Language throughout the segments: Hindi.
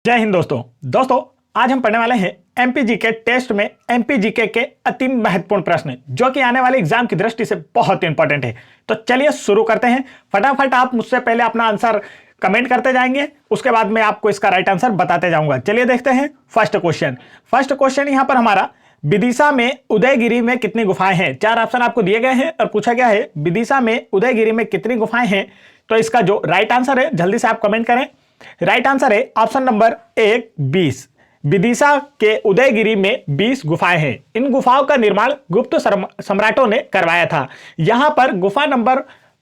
जय हिंद दोस्तों आज हम पढ़ने वाले हैं एमपीजी के टेस्ट में एमपीजी के अति महत्वपूर्ण प्रश्न जो कि आने वाले एग्जाम की दृष्टि से बहुत इंपॉर्टेंट है। तो चलिए शुरू करते हैं। फटाफट आप मुझसे पहले अपना आंसर कमेंट करते जाएंगे, उसके बाद मैं आपको इसका राइट आंसर बताते जाऊंगा। चलिए देखते हैं फर्स्ट क्वेश्चन यहां पर हमारा, विदिशा में उदयगिरी में कितनी गुफाएं हैं। चार ऑप्शन आपको दिए गए हैं और पूछा गया है विदिशा में उदयगिरी में कितनी गुफाएं हैं। तो इसका जो राइट आंसर है जल्दी से आप कमेंट करें। राइट आंसर है ऑप्शन नंबर 1 20। विदिशा के उदयगिरी में 20 गुफाएं हैं। इन गुफाओं का निर्माण गुप्त सम्राटों ने करवाया था। यहां पर गुफा नंबर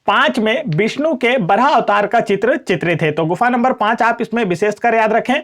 5 में विष्णु के बराह अवतार का चित्र चित्रित है। तो गुफा नंबर 5 आप इसमें विशेषकर याद रखें।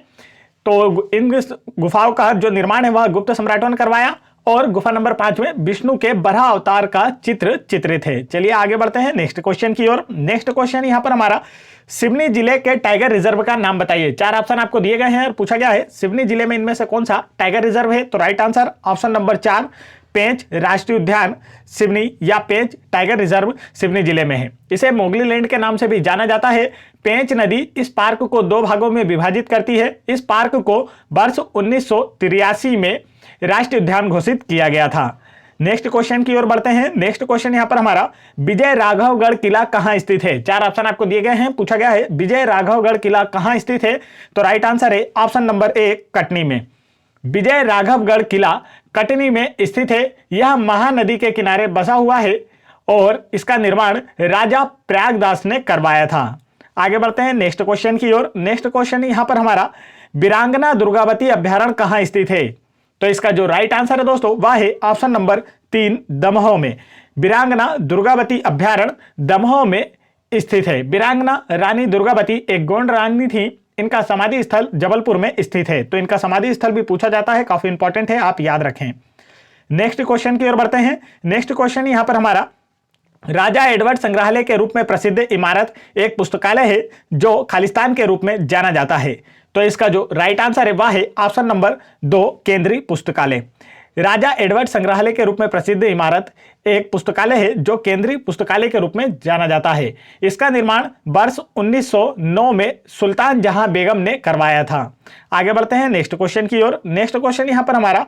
तो इन गुफाओं का जो निर्माण है वह गुप्त सम्राटों ने करवाया और गुफा नंबर 5 में विष्णु के बराह अवतार का चित्र चित्रित है। चलिए आगे बढ़ते हैं नेक्स्ट क्वेश्चन की ओर। नेक्स्ट क्वेश्चन यहां पर हमारा, सिवनी जिले के टाइगर रिजर्व का नाम बताइए। चार ऑप्शन आपको दिए गए हैं और पूछा गया है सिवनी जिले में इनमें से कौन सा टाइगर रिजर्व है। तो राइट आंसर ऑप्शन नंबर 4 पेंच राष्ट्रीय उद्यान सिवनी या पेंच टाइगर रिजर्व सिवनी जिले में है। इसे मोगली लैंड के नाम से भी जाना जाता है। पेंच नदी इस पार्क को 2 भागों में विभाजित करती है। इस पार्क को वर्ष 1983 में राष्ट्रीय उद्यान घोषित किया गया था। नेक्स्ट क्वेश्चन की ओर बढ़ते हैं। नेक्स्ट क्वेश्चन यहां पर हमारा, विजय राघवगढ़ किला कहां स्थित है। चार ऑप्शन आपको दिए गए हैं, पूछा गया है विजय राघवगढ़ किला कहां स्थित है। तो राइट आंसर है ऑप्शन नंबर 1 कटनी में। विजय राघवगढ़ किला कटनी में स्थित है। यह महानदी के किनारे बसा हुआ है और इसका निर्माण राजा प्रयागदास ने करवाया था। आगे बढ़ते हैं नेक्स्ट क्वेश्चन की ओर। नेक्स्ट क्वेश्चन यहां पर हमारा, वीरांगना दुर्गावती अभ्यारण्य कहां स्थित है। तो इसका जो राइट आंसर है दोस्तों वह है ऑप्शन नंबर 3 दमोह में। वीरांगना दुर्गावती अभ्यारण्य दमोह में स्थित है। वीरांगना रानी दुर्गावती एक गोंड रानी थी। इनका समाधि स्थल जबलपुर में स्थित है। तो इनका समाधि स्थल भी पूछा जाता है, काफी इंपॉर्टेंट है, आप याद रखें। नेक्स्ट क्वेश्चन की ओर बढ़ते हैं। नेक्स्ट क्वेश्चन यहां पर हमारा, राजा एडवर्ड संग्रहालय के रूप में प्रसिद्ध इमारत एक पुस्तकालय है जो खालिस्तान के रूप में जाना जाता है। तो इसका जो राइट आंसर है वह है ऑप्शन नंबर 2 केंद्रीय पुस्तकालय। राजा एडवर्ड संग्रहालय के रूप में प्रसिद्ध इमारत एक पुस्तकालय है जो केंद्रीय पुस्तकालय के रूप में जाना जाता है। इसका निर्माण वर्ष 1909 में सुल्तान जहां बेगम ने करवाया था। आगे बढ़ते हैं नेक्स्ट क्वेश्चन की ओर। नेक्स्ट क्वेश्चन यहां पर हमारा,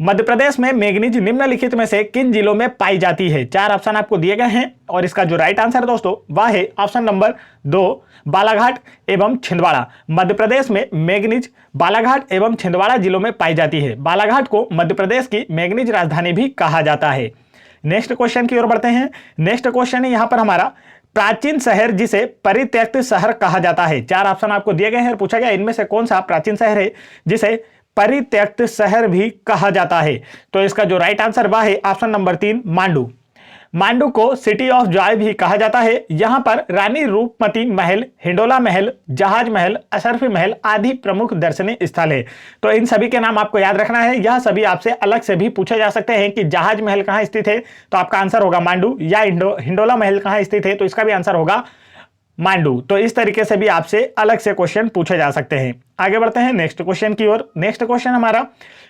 मध्य प्रदेश में मैंगनीज निम्नलिखित में से किन जिलों में पाई जाती है। चार ऑप्शन आपको दिए गए हैं और इसका जो राइट आंसर है दोस्तों वह है ऑप्शन नंबर 2 बालाघाट एवं छिंदवाड़ा। मध्य प्रदेश में मैंगनीज बालाघाट एवं छिंदवाड़ा जिलों में पाई जाती है। बालाघाट को मध्य प्रदेश की मैंगनीज राजधानी भी कहा जाता है। नेक्स्ट क्वेश्चन की ओर बढ़ते हैं। नेक्स्ट क्वेश्चन यहां पर हमारा, प्राचीन शहर जिसे परित्यक्त शहर कहा जाता है। चार ऑप्शन आपको दिए गए हैं, पूछा गया इनमें से कौन सा प्राचीन शहर है जिसे परित्यक्त शहर भी कहा जाता है। तो इसका जो राइट आंसर वह है ऑप्शन नंबर 3 मांडू। मांडू को सिटी ऑफ जॉय भी कहा जाता है। यहां पर रानी रूपमती महल, हिंडोला महल, जहाज महल, अशरफी महल आदि प्रमुख दर्शनीय स्थल है। तो इन सभी के नाम आपको याद रखना है। यह सभी आपसे अलग से भी पूछे जा सकते हैं कि जहाज महल कहां स्थित है, तो आपका आंसर होगा मांडू, या हिंडोला महल कहां स्थित है तो इसका भी आंसर होगा मांडू। तो इस तरीके से भी आपसे अलग से क्वेश्चन पूछे जा सकते हैं। आगे बढ़ते हैं नेक्स्ट क्वेश्चन की ओर। नेक्स्ट क्वेश्चन हमारा,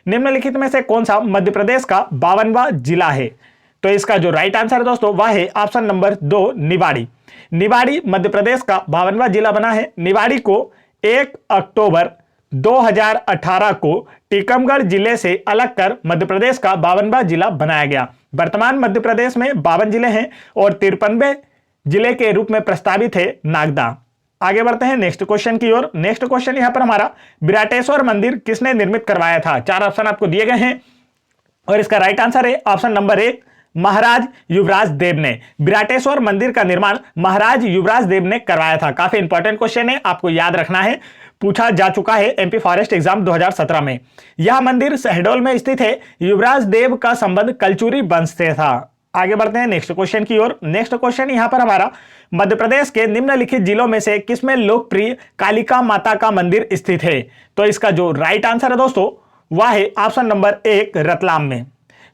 निम्नलिखित में से कौन सा मध्य प्रदेश का 52वां जिला है। तो इसका जो राइट आंसर है दोस्तों वह है ऑप्शन नंबर 2 निवाड़ी। निवाड़ी मध्य प्रदेश का 52वां जिला बना है। निवाड़ी को 1 अक्टूबर 2018 को टीकमगढ़ जिले से अलग कर मध्य प्रदेश का 52वां जिला बनाया गया। वर्तमान मध्य प्रदेश में 52 जिले हैं और 53वें जिले के रूप में प्रस्तावित है नागदा। आगे बढ़ते हैं नेक्स्ट क्वेश्चन की ओर। नेक्स्ट क्वेश्चन यहां पर हमारा, विराटेश्वर मंदिर किसने निर्मित करवाया था। चार ऑप्शन आपको दिए गए हैं और इसका राइट आंसर है ऑप्शन नंबर 1 महाराज युवराज देव ने। विराटेश्वर मंदिर का निर्माण महाराज युवराज देव ने करवाया था। काफी इंपॉर्टेंट क्वेश्चन है, आपको याद रखना है, पूछा जा चुका है एमपी फॉरेस्ट एग्जाम 2017 में। यह मंदिर शहडोल में स्थित है। युवराज देव का संबंध कलचुरी वंश से था। आगे बढ़ते हैं नेक्स्ट क्वेश्चन की ओर। नेक्स्ट क्वेश्चन यहां पर हमारा, मध्य प्रदेश के निम्नलिखित जिलों में से किसमें लोकप्रिय कालिका माता का मंदिर स्थित है। तो इसका जो राइट आंसर है दोस्तों वह है ऑप्शन नंबर 1 रतलाम में।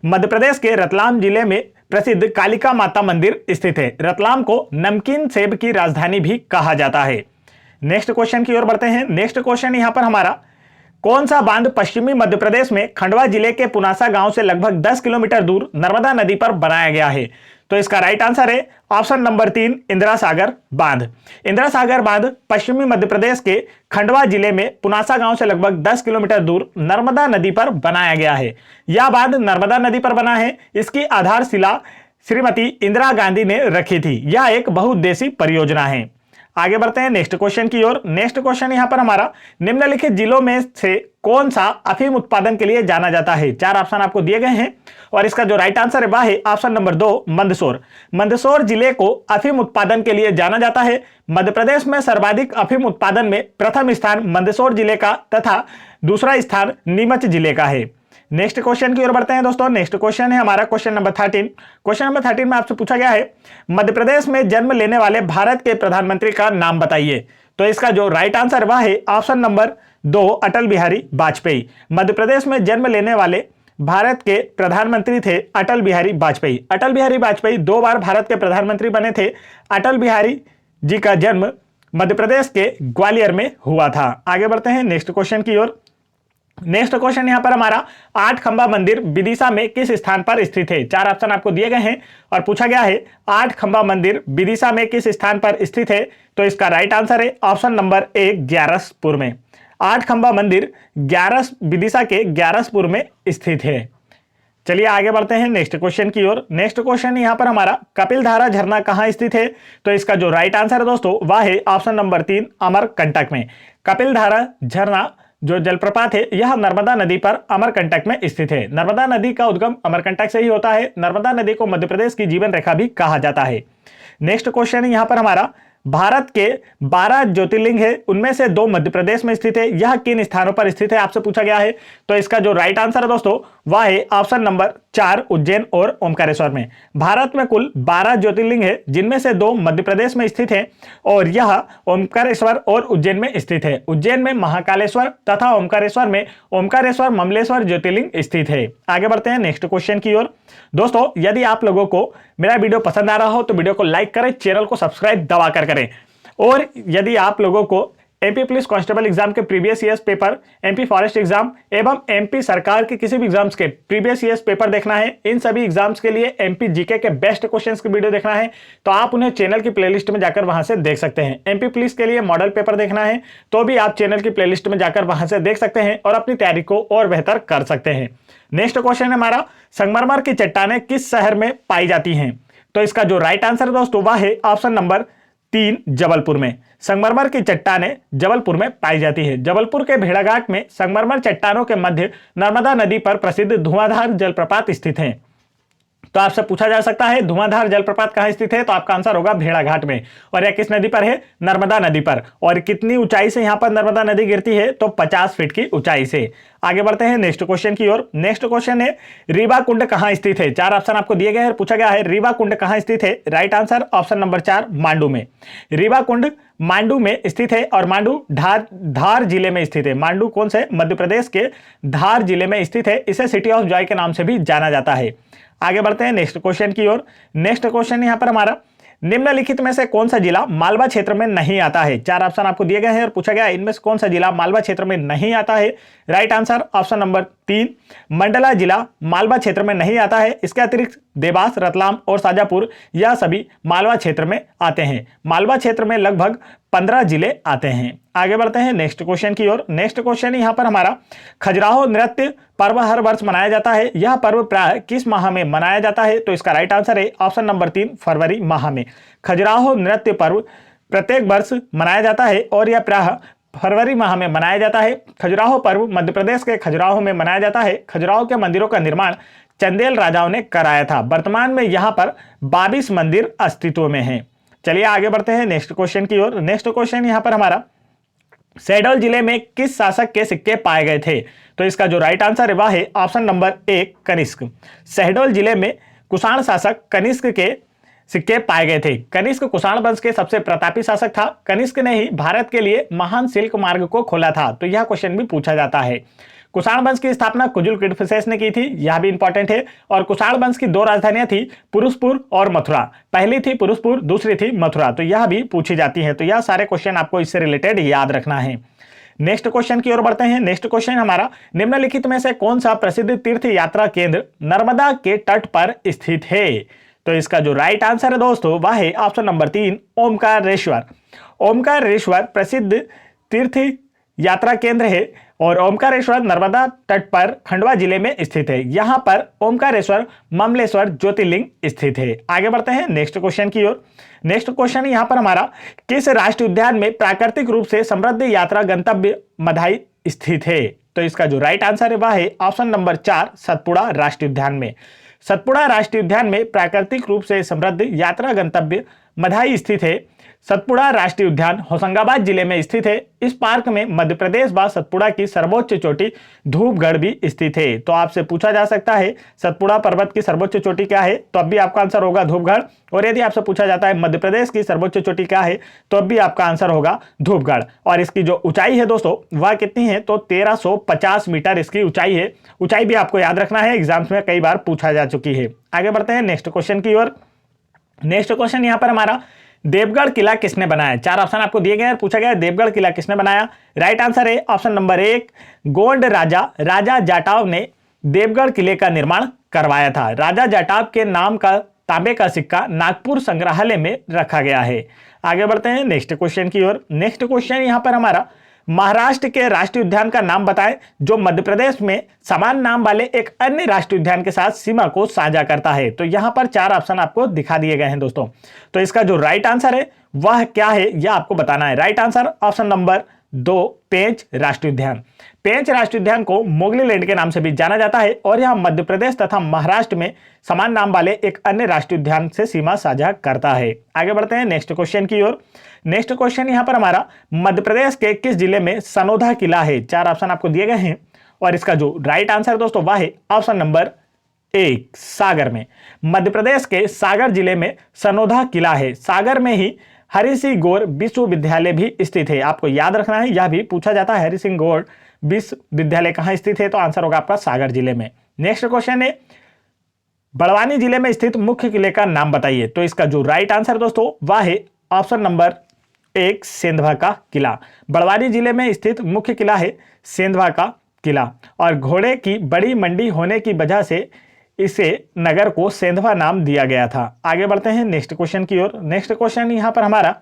मध्य प्रदेश के रतलाम जिले में प्रसिद्ध कालिका माता मंदिर स्थित है। रतलाम को नमकीन सेब की राजधानी भी कहा जाता है। नेक्स्ट क्वेश्चन की ओर बढ़ते हैं। नेक्स्ट क्वेश्चन यहां पर हमारा, कौन सा बांध पश्चिमी मध्य प्रदेश में खंडवा जिले के पुनासा गांव से लगभग 10 किलोमीटर दूर नर्मदा नदी पर बनाया गया है। तो इसका राइट आंसर है ऑप्शन नंबर 3 इंदिरा सागर बांध। इंदिरा सागर बांध पश्चिमी मध्य प्रदेश के खंडवा जिले में पुनासा गांव से लगभग 10 किलोमीटर दूर नर्मदा नदी पर बनाया गया है। यह बांध नर्मदा नदी पर बना है। इसकी आधारशिला श्रीमती इंदिरा गांधी ने रखी थी। यह एक बहुउद्देशीय परियोजना है। आगे बढ़ते हैं नेक्स्ट क्वेश्चन की ओर। नेक्स्ट क्वेश्चन यहां पर हमारा, निम्नलिखित जिलों में से कौन सा अफीम उत्पादन के लिए जाना जाता है? 4 ऑप्शन आपको दिए गए हैं और इसका जो राइट आंसर है वह है ऑप्शन नंबर 2 मंदसौर। मंदसौर जिले को अफीम उत्पादन के लिए जाना जाता है। मध्य प्रदेश में सर्वाधिक अफीम उत्पादन में प्रथम स्थान मंदसौर जिले का तथा दूसरा स्थान नीमच जिले का है। नेक्स्ट क्वेश्चन की ओर बढ़ते हैं दोस्तों। नेक्स्ट क्वेश्चन है हमारा क्वेश्चन नंबर 13। क्वेश्चन नंबर 13 में आपसे पूछा गया है, मध्य प्रदेश में जन्म लेने वाले भारत के प्रधानमंत्री का नाम बताइए। तो इसका जो राइट आंसर वह है ऑप्शन नंबर 2 अटल बिहारी वाजपेयी। मध्य प्रदेश में जन्म लेने वाले भारत के प्रधानमंत्री थे अटल बिहारी वाजपेयी। अटल बिहारी वाजपेयी 2 बार भारत के प्रधानमंत्री बने थे। अटल बिहारी जी का जन्म मध्य प्रदेश के ग्वालियर में हुआ था। आगे बढ़ते हैं नेक्स्ट क्वेश्चन की ओर। नेक्स्ट क्वेश्चन यहां पर हमारा, 8 खंबा मंदिर विदिशा में किस स्थान पर स्थित है? 4 ऑप्शन आपको दिए गए हैं और पूछा गया है 8 खंबा मंदिर विदिशा में किस स्थान पर स्थित है? तो इसका राइट आंसर है ऑप्शन नंबर 1 ग्यारसपुर में। 8 खंबा मंदिर विदिशा के ग्यारसपुर में स्थित है। चलिए आगे बढ़ते हैं नेक्स्ट क्वेश्चन की ओर। नेक्स्ट क्वेश्चन यहां पर हमारा, कपिलधारा झरना कहां स्थित है? तो इसका जो राइट आंसर है दोस्तों वह है ऑप्शन नंबर 3 अमरकंटक में। कपिलधारा झरना जो जलप्रपात है यह नर्मदा नदी पर अमरकंटक में स्थित है। नर्मदा नदी का उद्गम अमरकंटक से ही होता है। नर्मदा नदी को मध्य प्रदेश की जीवन रेखा भी कहा जाता है। नेक्स्ट क्वेश्चन यहां पर हमारा, भारत के 12 ज्योतिर्लिंग है, उनमें से 2 मध्य प्रदेश में स्थित है। यह किन स्थानों पर स्थित है आपसे पूछा गया है। तो इसका जो राइट आंसर है दोस्तों वह है ऑप्शन नंबर 4 उज्जैन और ओमकारेश्वर में। भारत में कुल 12 ज्योतिर्लिंग है, जिनमें से 2 मध्य प्रदेश में स्थित है और यह ओमकारेश्वर और उज्जैन में स्थित है। उज्जैन में महाकालेश्वर तथा ओमकारेश्वर में ओमकारेश्वर ममलेश्वर ज्योतिर्लिंग स्थित है। आगे बढ़ते हैं नेक्स्ट क्वेश्चन की ओर। दोस्तों यदि आप लोगों को मेरा वीडियो पसंद आ रहा हो तो वीडियो को लाइक करें, चैनल को सब्सक्राइब दबा कर करें। और यदि आप लोगों को एमपी पुलिस कांस्टेबल एग्जाम के previous years paper, MP forest exam एवं एमपी सरकार के किसी भी एग्जाम्स के प्रीवियस ईयर्स पेपर देखना है, इन सभी एग्जाम्स के लिए एमपी जीके के बेस्ट क्वेश्चंस की वीडियो देखना है, तो आप उन्हें चैनल की प्लेलिस्ट में जाकर वहां से देख सकते हैं। एमपी पुलिस के लिए मॉडल पेपर देखना है तो भी आप चैनल की प्लेलिस्ट में जाकर वहां से देख सकते हैं और अपनी तैयारी को और बेहतर कर सकते हैं। नेक्स्ट क्वेश्चन है हमारा, संगमरमर की चट्टानें किस शहर में पाई जाती हैं? तो इसका जो राइट आंसर है दोस्तों वह है ऑप्शन नंबर 3 जबलपुर में। संगमरमर की चट्टानें जबलपुर में पाई जाती है। जबलपुर के भेड़ाघाट में संगमरमर चट्टानों के मध्य नर्मदा नदी पर प्रसिद्ध धुआंधार जलप्रपात स्थित है। तो आपसे पूछा जा सकता है धुआंधार जलप्रपात कहां स्थित है? तो आपका आंसर होगा भेड़ाघाट में। और यह किस नदी पर है? नर्मदा नदी पर। और कितनी ऊंचाई से यहां पर नर्मदा नदी गिरती है? तो 50 फीट की ऊंचाई से। आगे बढ़ते हैं नेक्स्ट क्वेश्चन की ओर। नेक्स्ट क्वेश्चन है, रीवा कुंड कहां स्थित है? 4 ऑप्शन आपको दिए गए हैं। पूछा गया है रीवा कुंड कहां स्थित है? Right answer option number 4 Mandu में। रीवा कुंड मांडू में स्थित है और मांडू धार जिले में स्थित है। मांडू कौन से? मध्य प्रदेश के धार जिले में स्थित है। इसे सिटी ऑफ जॉय के नाम से भी जाना जाता है। आगे बढ़ते हैं नेक्स्ट क्वेश्चन की ओर। नेक्स्ट क्वेश्चन यहां पर हमारा, निम्नलिखित में से कौन सा जिला मालवा क्षेत्र में नहीं आता है? 4 ऑप्शन आपको दिए गए हैं और पूछा गया इनमें से कौन सा जिला मालवा क्षेत्र में नहीं आता है? Right answer option number 3 Mandla जिला मालवा क्षेत्र में नहीं आता है। इसके अतिरिक्त देवास, रतलाम और शाजापुर यह सभी मालवा क्षेत्र में आते हैं। मालवा क्षेत्र में लगभग 15 जिले आते हैं। आगे बढ़ते हैं नेक्स्ट क्वेश्चन की ओर। नेक्स्ट क्वेश्चन यहां पर हमारा, खजुराहो नृत्य पर्व हर वर्ष मनाया जाता है। यह पर्व प्राय किस माह में मनाया जाता है? तो इसका राइट आंसर है ऑप्शन नंबर 3 फरवरी माह में। खजुराहो नृत्य पर्व प्रत्येक वर्ष मनाया जाता है और यह प्राय फरवरी माह में मनाया जाता है। खजुराहो पर्व मध्य प्रदेश के खजुराहो में मनाया जाता है। खजुराहो के मंदिरों का निर्माण चंदेल राजाओं ने कराया था। वर्तमान में यहाँ पर 22 मंदिर अस्तित्व में हैं। चलिए आगे बढ़ते हैं नेक्स्ट क्वेश्चन की ओर। नेक्स्ट क्वेश्चन यहाँ पर हमारा, शहडोल जिले में किस शासक के सिक्के पाए गए थे? तो इसका जो राइट आंसर है वह है ऑप्शन नंबर 1 कनिष्क। शहडोल जिले में कुषाण शासक कनिष्क के सिक्के पाए गए थे। कनिष्क कुषाण वंश के सबसे प्रतापी शासक था। कनिष्क ने ही भारत के लिए महान सिल्क मार्ग को खोला था। तो यह क्वेश्चन भी पूछा जाता है। कुषाण वंश की स्थापना कुजुल किडफिसेस ने की थी, यह भी इंपॉर्टेंट है। और कुषाण वंश की 2 राजधानियां थी, पुरुषपुर और मथुरा। पहली थी पुरुषपुर, दूसरी थी मथुरा। तो यह भी पूछी जाती है। तो यह सारे क्वेश्चन आपको इससे रिलेटेड याद रखना है। नेक्स्ट क्वेश्चन की ओर बढ़ते हैं। नेक्स्ट क्वेश्चन हमारा, निम्नलिखित में से कौन सा प्रसिद्ध तीर्थ यात्रा केंद्र नर्मदा के तट पर स्थित है? तो इसका जो राइट आंसर है दोस्तों वह है ऑप्शन नंबर 3 ओमकारेश्वर। ओमकारेश्वर प्रसिद्ध तीर्थ यात्रा केंद्र है और ओमकारेश्वर नर्मदा तट पर खंडवा जिले में स्थित है। यहां पर ओमकारेश्वर ममलेश्वर ज्योतिर्लिंग स्थित है। आगे बढ़ते हैं नेक्स्ट क्वेश्चन की ओर। नेक्स्ट क्वेश्चन यहां पर हमारा, किस राष्ट्रीय उद्यान में प्राकृतिक रूप से समृद्ध यात्रा गंतव्य मधाई स्थित है? तो इसका जो राइट आंसर है वह है ऑप्शन नंबर 4 सतपुड़ा राष्ट्रीय उद्यान में। सतपुड़ा राष्ट्रीय उद्यान में प्राकृतिक रूप से समृद्ध यात्रा गंतव्य मधाई स्थित है। सतपुड़ा राष्ट्रीय उद्यान होशंगाबाद जिले में स्थित है। इस पार्क में मध्य प्रदेश व सतपुड़ा की सर्वोच्च चोटी धूपगढ़ भी स्थित है। तो आपसे पूछा जा सकता है सतपुड़ा पर्वत की सर्वोच्च चोटी क्या है, तो अब भी आपका आंसर होगा धूपगढ़। और यदि आपसे पूछा जाता है मध्य प्रदेश की सर्वोच्च चोटी क्या है, तो अब भी आपका आंसर होगा धूपगढ़। और इसकी जो ऊंचाई है दोस्तों वह कितनी है, तो 1350 मीटर इसकी ऊंचाई है। ऊंचाई भी आपको याद रखना है, एग्जाम्स में कई बार पूछा जा चुकी है। आगे बढ़ते हैं नेक्स्ट क्वेश्चन की ओर। नेक्स्ट क्वेश्चन यहाँ पर हमारा, देवगढ़ किला किसने बनाया? 4 ऑप्शन आपको दिए गए हैं, पूछा गया है देवगढ़ किला किसने बनाया। राइट आंसर है ऑप्शन नंबर 1 गोंड राजा जाटाव ने देवगढ़ किले का निर्माण करवाया था। राजा जाटाव के नाम का तांबे का सिक्का नागपुर संग्रहालय में रखा गया है। आगे बढ़ते हैं नेक्स्ट क्वेश्चन की ओर। नेक्स्ट क्वेश्चन यहां पर हमारा, महाराष्ट्र के राष्ट्रीय उद्यान का नाम बताएं जो मध्य प्रदेश में समान नाम वाले एक अन्य राष्ट्रीय उद्यान के साथ सीमा को साझा करता है। तो यहां पर 4 ऑप्शन आपको दिखा दिए गए हैं दोस्तों। तो इसका जो राइट आंसर है वह क्या है यह आपको बताना है। राइट आंसर ऑप्शन नंबर 2 पेंच राष्ट्रीय उद्यान। पेंच राष्ट्रीय उद्यान को मोगली लैंड के नाम से भी जाना जाता है और यह मध्य प्रदेश तथा महाराष्ट्र में समान नाम वाले एक अन्य राष्ट्रीय उद्यान से सीमा साझा करता है। आगे बढ़ते हैं नेक्स्ट क्वेश्चन की ओर। नेक्स्ट क्वेश्चन यहां पर हमारा, मध्य प्रदेश के किस जिले में सनोधा किला है? 4 ऑप्शन आपको दिए गए हैं और इसका जो राइट आंसर दोस्तों वह है ऑप्शन नंबर 1 सागर में। मध्य प्रदेश के सागर जिले में सनोधा किला है। सागर में ही हरि सिंह गौर विश्वविद्यालय भी स्थित है। आपको याद रखना है, यह भी पूछा जाता है हरि सिंह गौर विश्वविद्यालय कहां स्थित है, तो आंसर होगा आपका सागर जिले में। नेक्स्ट क्वेश्चन है, बड़वानी जिले में स्थित मुख्य किले का नाम बताइए। तो इसका जो राइट आंसर दोस्तों वह है ऑप्शन नंबर 1 सेंधवा का किला। बड़वानी जिले में स्थित मुख्य किला है सेंधवा का किला और घोड़े की बड़ी मंडी होने की वजह से इसे नगर को सेंधवा नाम दिया गया था। आगे बढ़ते हैं नेक्स्ट क्वेश्चन की ओर। नेक्स्ट क्वेश्चन यहां पर हमारा,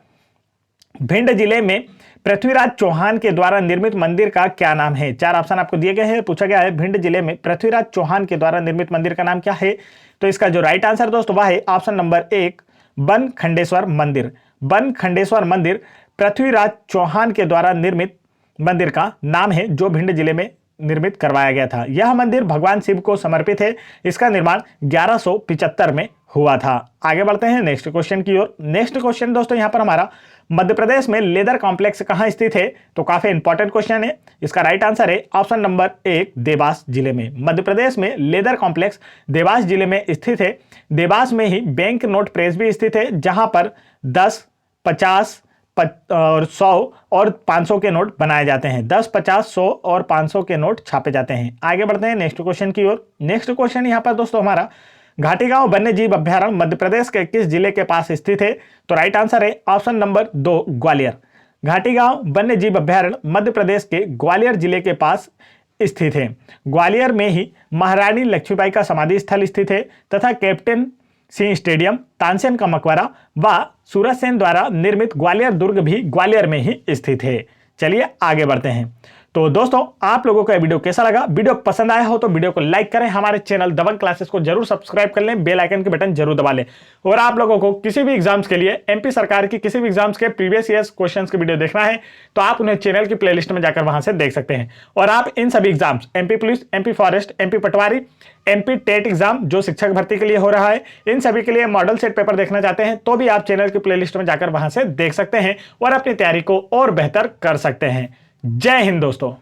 भिंड जिले में पृथ्वीराज चौहान के द्वारा निर्मित मंदिर का क्या नाम है? 4 ऑप्शन आपको दिए गए हैं, पूछा गया है भिंड जिले में पृथ्वीराज चौहान के द्वारा निर्मित मंदिर का नाम क्या है। तो इसका जो राइट आंसर दोस्तों वह है ऑप्शन नंबर 1 बन खंडेश्वर मंदिर। बन खंडेश्वर मंदिर पृथ्वीराज चौहान के द्वारा निर्मित मंदिर का नाम है जो भिंड जिले में निर्मित करवाया गया था। यह मंदिर भगवान शिव को समर्पित है। इसका निर्माण 1175 में हुआ था। आगे बढ़ते हैं नेक्स्ट क्वेश्चन की ओर। नेक्स्ट क्वेश्चन दोस्तों यहां पर हमारा, मध्य प्रदेश में लेदर कॉम्प्लेक्स कहां स्थित है? तो काफी इंपॉर्टेंट क्वेश्चन है। इसका राइट आंसर है ऑप्शन नंबर 1 देवास जिले में। मध्य प्रदेश में लेदर कॉम्प्लेक्स देवास जिले में स्थित है। देवास में ही बैंक नोट प्रेस भी स्थित है जहां पर 10, 50 और 100 और 500 के नोट बनाए जाते हैं। 10, 50, 100 और 500 के नोट छापे जाते हैं। आगे बढ़ते हैं नेक्स्ट क्वेश्चन की ओर। नेक्स्ट क्वेश्चन यहां पर दोस्तों हमारा, घाटीगांव वन्य जीव अभ्यारण्य मध्य प्रदेश के किस जिले के पास स्थित है? तो राइट आंसर है ऑप्शन नंबर 2 ग्वालियर। घाटीगांव वन्य जीव अभ्यारण्य मध्य प्रदेश के ग्वालियर जिले के पास स्थित है। ग्वालियर में ही महारानी लक्ष्मीबाई का समाधि स्थल स्थित है तथा कैप्टन सिंह स्टेडियम, तानसेन का मकबरा व सूरज सेन द्वारा निर्मित ग्वालियर दुर्ग भी ग्वालियर में ही स्थित है। चलिए आगे बढ़ते हैं। तो दोस्तों आप लोगों को यह वीडियो कैसा लगा? वीडियो पसंद आया हो तो वीडियो को लाइक करें, हमारे चैनल दबंग क्लासेस को जरूर सब्सक्राइब कर लें, बेल आइकन के बटन जरूर दबा लें। और आप लोगों को किसी भी एग्जाम्स के लिए एमपी सरकार की किसी भी एग्जाम्स के प्रीवियस ईयर्स क्वेश्चंस की वीडियो देखना है तो आप उन्हें चैनल की प्लेलिस्ट में जाकर वहां से देख सकते हैं। और आप इन सभी exams MP police, MP forest, MP patwari, MP TET exam जो शिक्षक भर्ती के लिए हो रहा है, इन सभी के लिए मॉडल सेट पेपर देखना चाहते हैं तो भी आप चैनल की प्लेलिस्ट में जाकर वहां से देख सकते हैं और अपनी तैयारी को और बेहतर कर सकते हैं। जय हिंद दोस्तों।